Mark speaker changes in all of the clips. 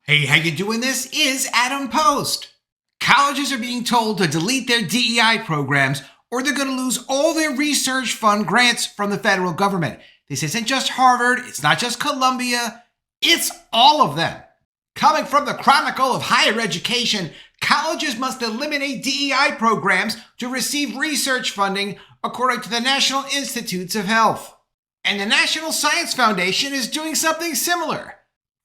Speaker 1: Hey, how you doing? This is Adam Post. Colleges are being told to delete their DEI programs or they're going to lose all their research fund grants from the federal government. This isn't just Harvard, it's not just Columbia, it's all of them. Coming from the Chronicle of Higher Education, colleges must eliminate DEI programs to receive research funding according to the National Institutes of Health. And the National Science Foundation is doing something similar.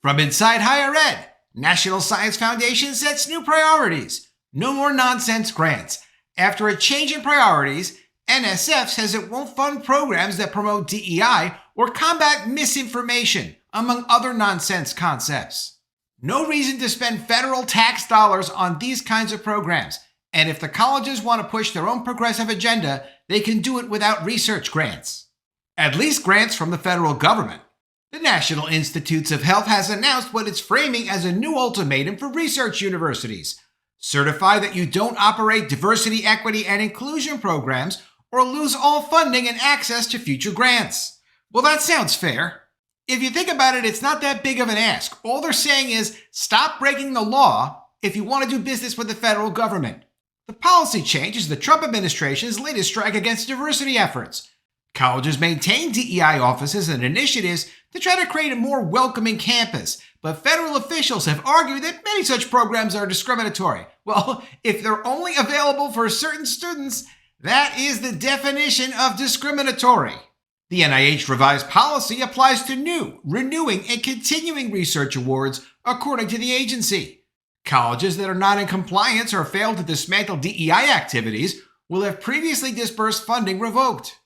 Speaker 1: From inside higher ed, National Science Foundation sets new priorities. No more nonsense grants. After a change in priorities, NSF says it won't fund programs that promote DEI or combat misinformation, among other nonsense concepts. No reason to spend federal tax dollars on these kinds of programs. And if the colleges want to push their own progressive agenda, they can do it without research grants. At least grants from the federal government. The National Institutes of Health has announced what it's framing as a new ultimatum for research universities. Certify that you don't operate diversity, equity, and inclusion programs or lose all funding and access to future grants. Well, that sounds fair. If you think about it, it's not that big of an ask. All they're saying is stop breaking the law if you want to do business with the federal government. The policy change is the Trump administration's latest strike against diversity efforts. Colleges maintain DEI offices and initiatives to try to create a more welcoming campus, but federal officials have argued that many such programs are discriminatory. Well, if they're only available for certain students, that is the definition of discriminatory. The NIH revised policy applies to new, renewing, and continuing research awards, according to the agency. Colleges that are not in compliance or fail to dismantle DEI activities will have previously disbursed funding revoked.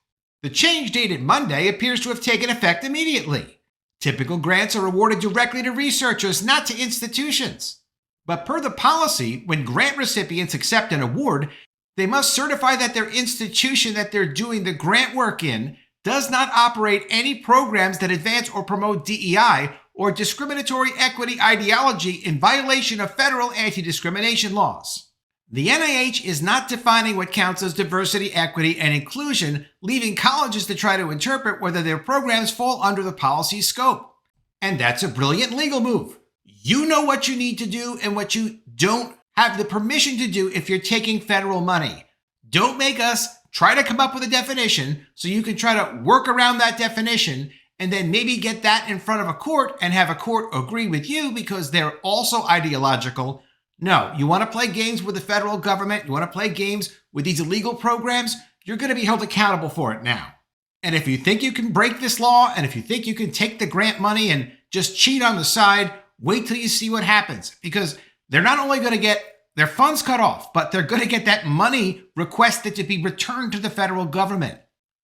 Speaker 1: The change dated Monday appears to have taken effect immediately. Typical grants are awarded directly to researchers, not to institutions. But per the policy, when grant recipients accept an award, they must certify that their institution that they're doing the grant work in does not operate any programs that advance or promote DEI or discriminatory equity ideology in violation of federal anti-discrimination laws. The NIH is not defining what counts as diversity, equity, and inclusion, leaving colleges to try to interpret whether their programs fall under the policy's scope. And that's a brilliant legal move. You know what you need to do and what you don't have the permission to do if you're taking federal money. Don't make us try to come up with a definition so you can try to work around that definition and then maybe get that in front of a court and have a court agree with you because they're also ideological. No, you want to play games with the federal government, you want to play games with these illegal programs, you're going to be held accountable for it now. And if you think you can break this law, and if you think you can take the grant money and just cheat on the side, wait till you see what happens. Because they're not only going to get their funds cut off, but they're going to get that money requested to be returned to the federal government.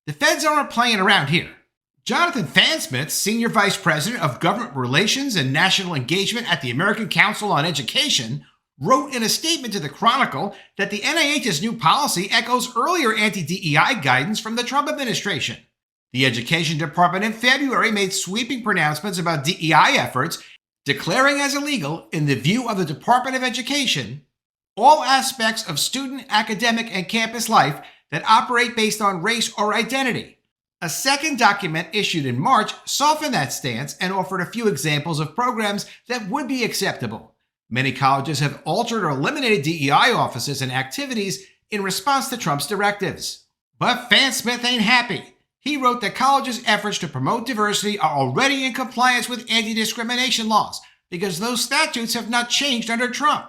Speaker 1: The feds aren't playing around here. Jonathan Fansmith, Senior Vice President of Government Relations and National Engagement at the American Council on Education, wrote in a statement to the Chronicle that the NIH's new policy echoes earlier anti-DEI guidance from the Trump administration. The Education Department in February made sweeping pronouncements about DEI efforts, declaring as illegal, in the view of the Department of Education, all aspects of student, academic, and campus life that operate based on race or identity. A second document issued in March softened that stance and offered a few examples of programs that would be acceptable. Many colleges have altered or eliminated DEI offices and activities in response to Trump's directives. But Fansmith ain't happy. He wrote that colleges' efforts to promote diversity are already in compliance with anti-discrimination laws because those statutes have not changed under Trump.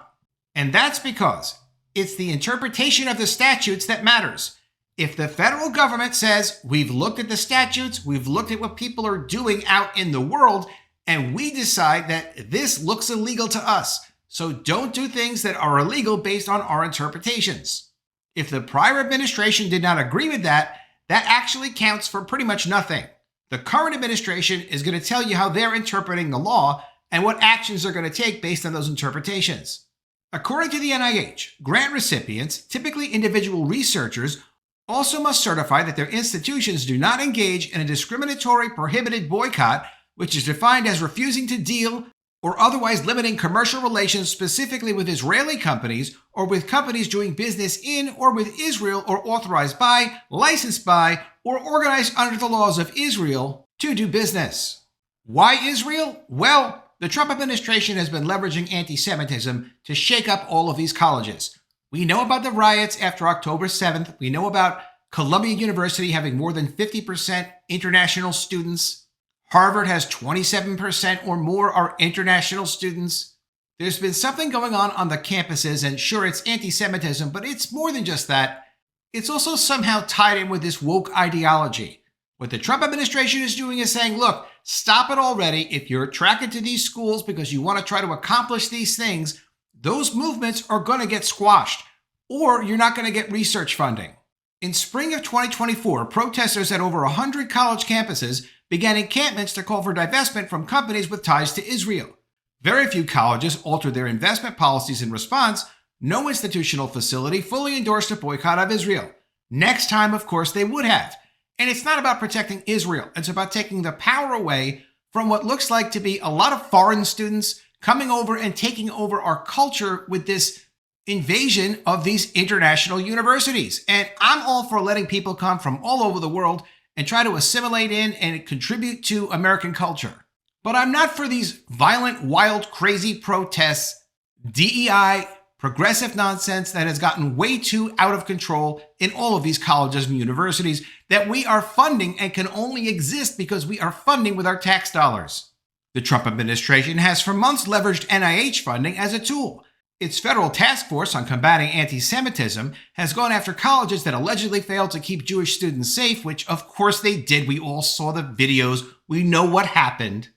Speaker 1: And that's because it's the interpretation of the statutes that matters. If the federal government says, we've looked at the statutes, we've looked at what people are doing out in the world, and we decide that this looks illegal to us, so don't do things that are illegal based on our interpretations. If the prior administration did not agree with that, that actually counts for pretty much nothing. The current administration is going to tell you how they're interpreting the law and what actions they're going to take based on those interpretations. According to the NIH, grant recipients, typically individual researchers, also must certify that their institutions do not engage in a discriminatory prohibited boycott, which is defined as refusing to deal or otherwise limiting commercial relations specifically with Israeli companies or with companies doing business in or with Israel or authorized by, licensed by, or organized under the laws of Israel to do business. Why Israel? Well, The Trump administration has been leveraging anti-Semitism to shake up all of these colleges. We know about the riots after October 7th. We know about Columbia University having more than 50% international students. Harvard has 27% or more are international students. There's been something going on the campuses, and sure, it's anti-Semitism, but it's more than just that. It's also somehow tied in with this woke ideology. What the Trump administration is doing is saying, look, stop it already. If you're attracted to these schools because you want to try to accomplish these things, those movements are going to get squashed, or you're not going to get research funding. In spring of 2024, protesters at over 100 college campuses began encampments to call for divestment from companies with ties to Israel. Very few colleges altered their investment policies in response. No institutional facility fully endorsed a boycott of Israel. Next time, of course, they would have. And it's not about protecting Israel. It's about taking the power away from what looks like to be a lot of foreign students coming over and taking over our culture with this invasion of these international universities. And I'm all for letting people come from all over the world and try to assimilate in and contribute to American culture. But I'm not for these violent, wild, crazy protests, DEI, progressive nonsense that has gotten way too out of control in all of these colleges and universities that we are funding and can only exist because we are funding with our tax dollars. The Trump administration has for months leveraged NIH funding as a tool. Its federal task force on combating anti-Semitism has gone after colleges that allegedly failed to keep Jewish students safe, which of course they did. We all saw the videos. We know what happened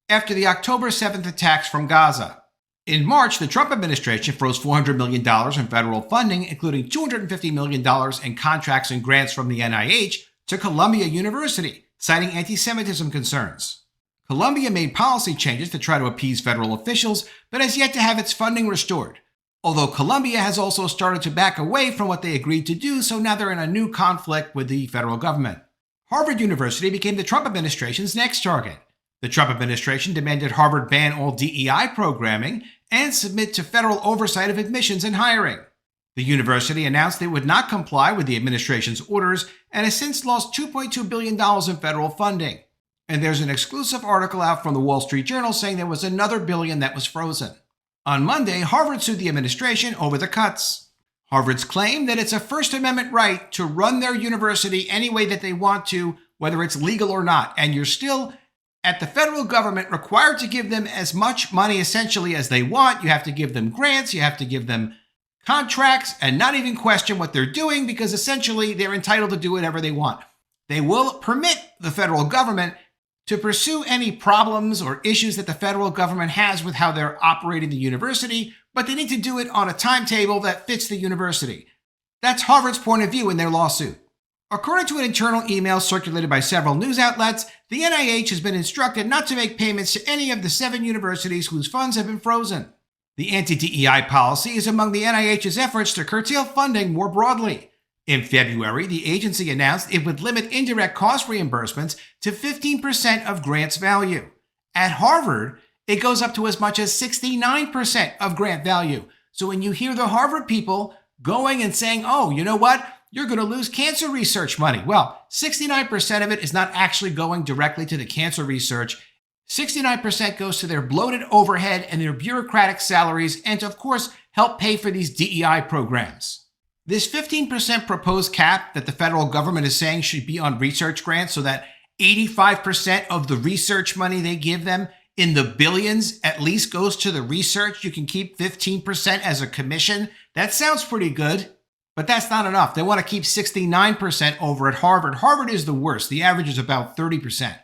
Speaker 1: after the October 7th attacks from Gaza. In March, the Trump administration froze $400 million in federal funding, including $250 million in contracts and grants from the NIH to Columbia University, citing anti-Semitism concerns. Columbia made policy changes to try to appease federal officials, but has yet to have its funding restored. Although Columbia has also started to back away from what they agreed to do, so now they're in a new conflict with the federal government. Harvard University became the Trump administration's next target. The Trump administration demanded Harvard ban all DEI programming and submit to federal oversight of admissions and hiring. The university announced it would not comply with the administration's orders and has since lost $2.2 billion in federal funding. And there's an exclusive article out from the Wall Street Journal saying there was another billion that was frozen. On Monday, Harvard sued the administration over the cuts. Harvard's claim that it's a First Amendment right to run their university any way that they want to, whether it's legal or not, and you're still at the federal government required to give them as much money essentially as they want. You have to give them grants, you have to give them contracts, and not even question what they're doing because essentially they're entitled to do whatever they want. They will permit the federal government to pursue any problems or issues that the federal government has with how they're operating the university, but they need to do it on a timetable that fits the university. That's Harvard's point of view in their lawsuit. According to an internal email circulated by several news outlets, the NIH has been instructed not to make payments to any of the 7 universities whose funds have been frozen. The anti-DEI policy is among the NIH's efforts to curtail funding more broadly. In February, the agency announced it would limit indirect cost reimbursements to 15% of grants value. At Harvard, it goes up to as much as 69% of grant value. So when you hear the Harvard people going and saying, oh, you know what? You're going to lose cancer research money. Well, 69% of it is not actually going directly to the cancer research. 69% goes to their bloated overhead and their bureaucratic salaries and to, of course, help pay for these DEI programs. This 15% proposed cap that the federal government is saying should be on research grants so that 85% of the research money they give them in the billions at least goes to the research. You can keep 15% as a commission. That sounds pretty good, but that's not enough. They want to keep 69% over at Harvard. Harvard is the worst. The average is about 30%.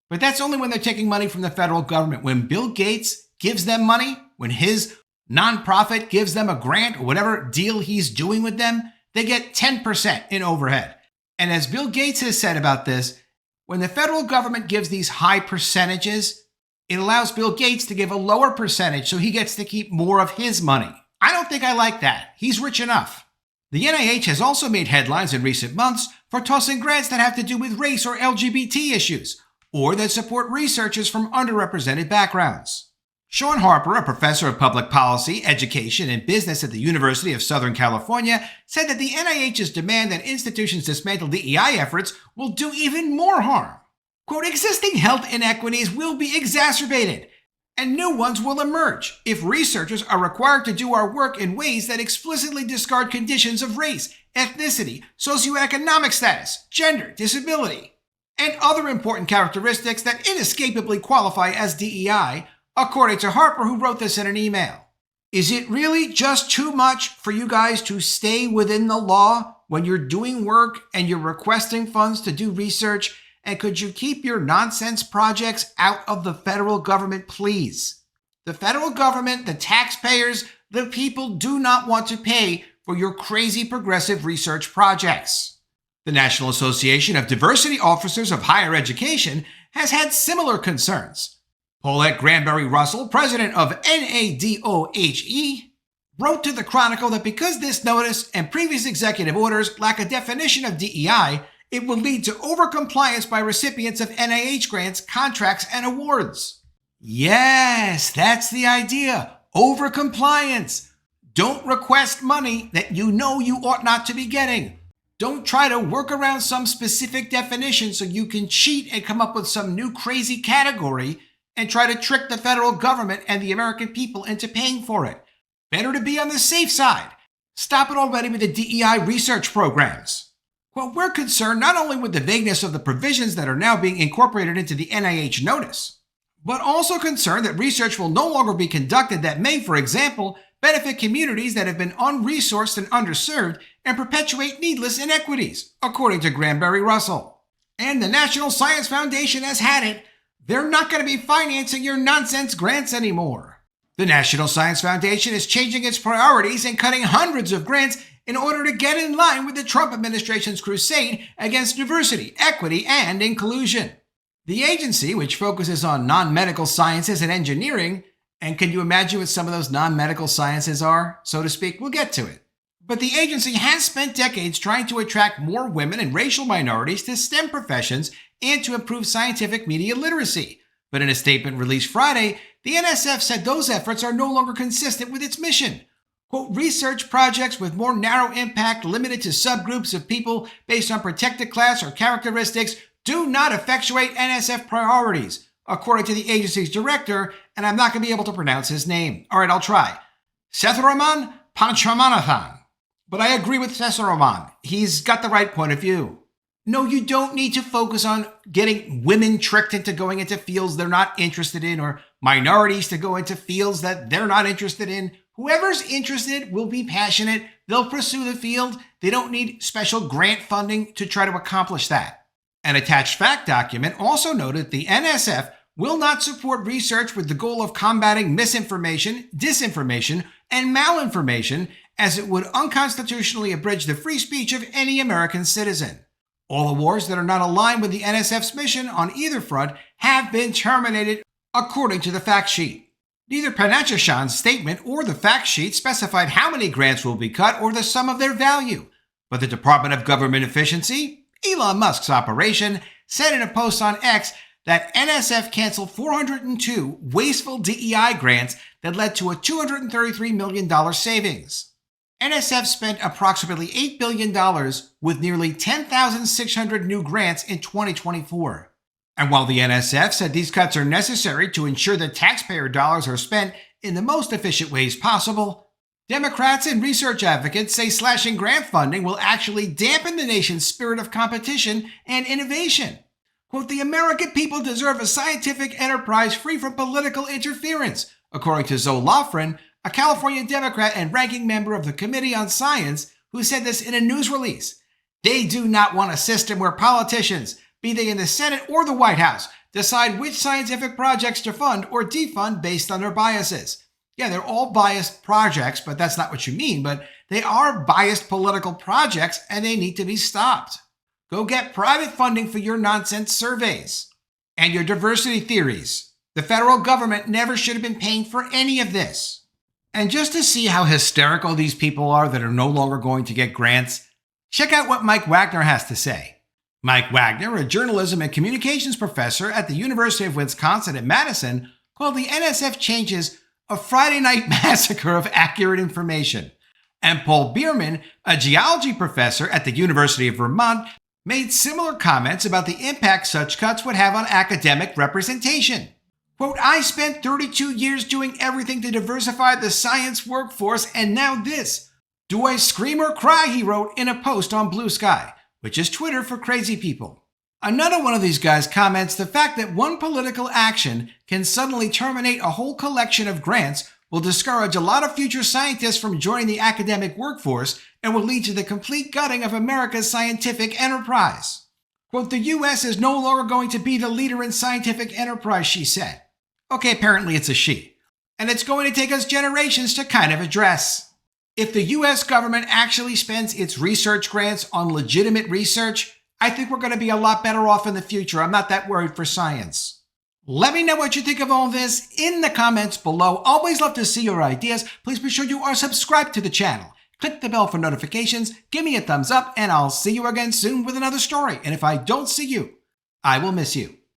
Speaker 1: But that's only when they're taking money from the federal government. When Bill Gates gives them money, when his nonprofit gives them a grant or whatever deal he's doing with them, they get 10% in overhead. And as Bill Gates has said about this, when the federal government gives these high percentages, it allows Bill Gates to give a lower percentage so he gets to keep more of his money. I don't think I like that. He's rich enough. The NIH has also made headlines in recent months for tossing grants that have to do with race or LGBT issues, or that support researchers from underrepresented backgrounds. Sean Harper, a professor of public policy, education, and business at the University of Southern California, said that the NIH's demand that institutions dismantle DEI efforts will do even more harm. Quote, existing health inequities will be exacerbated. And new ones will emerge if researchers are required to do our work in ways that explicitly discard conditions of race, ethnicity, socioeconomic status, gender, disability, and other important characteristics that inescapably qualify as DEI, according to Harper, who wrote this in an email. Is it really just too much for you guys to stay within the law when you're doing work and you're requesting funds to do research? And could you keep your nonsense projects out of the federal government, please? The federal government, the taxpayers, the people do not want to pay for your crazy progressive research projects. The National Association of Diversity Officers of Higher Education has had similar concerns. Paulette Granberry Russell, president of NADOHE, wrote to the Chronicle that because this notice and previous executive orders lack a definition of DEI, it will lead to overcompliance by recipients of NIH grants, contracts, and awards. Yes, that's the idea. Overcompliance. Don't request money that you know you ought not to be getting. Don't try to work around some specific definition so you can cheat and come up with some new crazy category and try to trick the federal government and the American people into paying for it. Better to be on the safe side. Stop it already with the DEI research programs. Well, we're concerned not only with the vagueness of the provisions that are now being incorporated into the NIH notice, but also concerned that research will no longer be conducted that may, for example, benefit communities that have been unresourced and underserved and perpetuate needless inequities, according to Granberry Russell. And the National Science Foundation has had it. They're not going to be financing your nonsense grants anymore. The National Science Foundation is changing its priorities and cutting hundreds of grants in order to get in line with the Trump administration's crusade against diversity, equity, and inclusion. The agency, which focuses on non-medical sciences and engineering, and can you imagine what some of those non-medical sciences are, so to speak? We'll get to it. But the agency has spent decades trying to attract more women and racial minorities to STEM professions and to improve scientific media literacy. But in a statement released Friday, the NSF said those efforts are no longer consistent with its mission. Quote, research projects with more narrow impact limited to subgroups of people based on protected class or characteristics do not effectuate NSF priorities, according to the agency's director, and I'm not going to be able to pronounce his name. All right, I'll try. Sethuraman Panchamanathan. But I agree with Sethuraman. He's got the right point of view. No, you don't need to focus on getting women tricked into going into fields they're not interested in or minorities to go into fields that they're not interested in. Whoever's interested will be passionate. They'll pursue the field. They don't need special grant funding to try to accomplish that. An attached fact document also noted the NSF will not support research with the goal of combating misinformation, disinformation, and malinformation, as it would unconstitutionally abridge the free speech of any American citizen. All awards that are not aligned with the NSF's mission on either front have been terminated, according to the fact sheet. Neither Panachashan's statement or the fact sheet specified how many grants will be cut or the sum of their value, but the Department of Government Efficiency, Elon Musk's operation, said in a post on X that NSF canceled 402 wasteful DEI grants that led to a $233 million savings. NSF spent approximately $8 billion with nearly 10,600 new grants in 2024. And while the NSF said these cuts are necessary to ensure that taxpayer dollars are spent in the most efficient ways possible, Democrats and research advocates say slashing grant funding will actually dampen the nation's spirit of competition and innovation. Quote, the American people deserve a scientific enterprise free from political interference, according to Zoe Lofgren, a California Democrat and ranking member of the Committee on Science, who said this in a news release. They do not want a system where politicians, be they in the Senate or the White House, decide which scientific projects to fund or defund based on their biases. Yeah, they're all biased projects, but that's not what you mean. But they are biased political projects, and they need to be stopped. Go get private funding for your nonsense surveys and your diversity theories. The federal government never should have been paying for any of this. And just to see how hysterical these people are that are no longer going to get grants, check out what Mike Wagner has to say. Mike Wagner, a journalism and communications professor at the University of Wisconsin at Madison, called the NSF changes a Friday night massacre of accurate information. And Paul Bierman, a geology professor at the University of Vermont, made similar comments about the impact such cuts would have on academic representation. Quote, I spent 32 years doing everything to diversify the science workforce, and now this. Do I scream or cry, he wrote in a post on Blue Sky, which is Twitter for crazy people. Another one of these guys comments the fact that one political action can suddenly terminate a whole collection of grants will discourage a lot of future scientists from joining the academic workforce and will lead to the complete gutting of America's scientific enterprise. Quote, the U.S. is no longer going to be the leader in scientific enterprise, she said. Okay, apparently it's a she. And it's going to take us generations to kind of address. If the U.S. government actually spends its research grants on legitimate research, I think we're going to be a lot better off in the future. I'm not that worried for science. Let me know what you think of all this in the comments below. Always love to see your ideas. Please be sure you are subscribed to the channel. Click the bell for notifications, give me a thumbs up, and I'll see you again soon with another story. And if I don't see you, I will miss you.